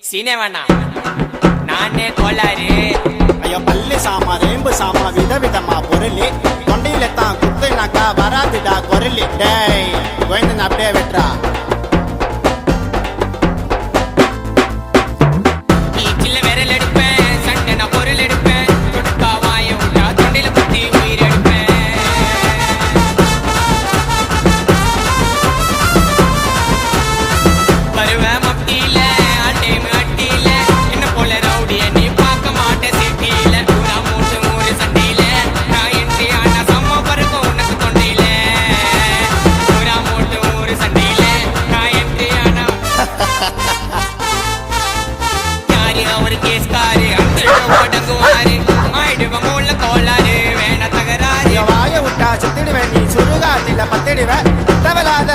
சீனேவண்ணா நானே கோளாறு. ஐயோ பள்ளி சாமா ரேம்பு சாமா விதவிதமா பொருளி தொண்டையில தான் குத்துனாக்கா வராதுடா குரலி. டேய் கோயந்தன் அப்படியே வெட்டுறா. பீச்சில் விரல் எடுப்பேன், சண்டை நான் பொருள் எடுப்பேன், தொடுப்பா வாய விட்டா தொண்டையில குத்தி உயிர் எடுப்பேன். வருவேன் மத்தியில அட்டேமு அட்டியில, என்ன போல ரவுடிய நீ பார்க்க மாட்டே சிட்டியில. ஊரா மூட்டு மூணு சண்டையில நான் என்ட்ரி ஆனா சம்ம பருக்கும் உனக்கு தொண்டையில. ஊரா மூட்டு மூணு சண்டையில நான் என்ட்ரி ஆனா யாரு அவரு கேஸ்காரு அடங்குவாரு ஆயிடுவ மூல கோளாறு வேண தகராறு. வாய விட்டா சுத்திடுவேன் நீ சுருகாத்தில பத்திடுவேன் தவறாத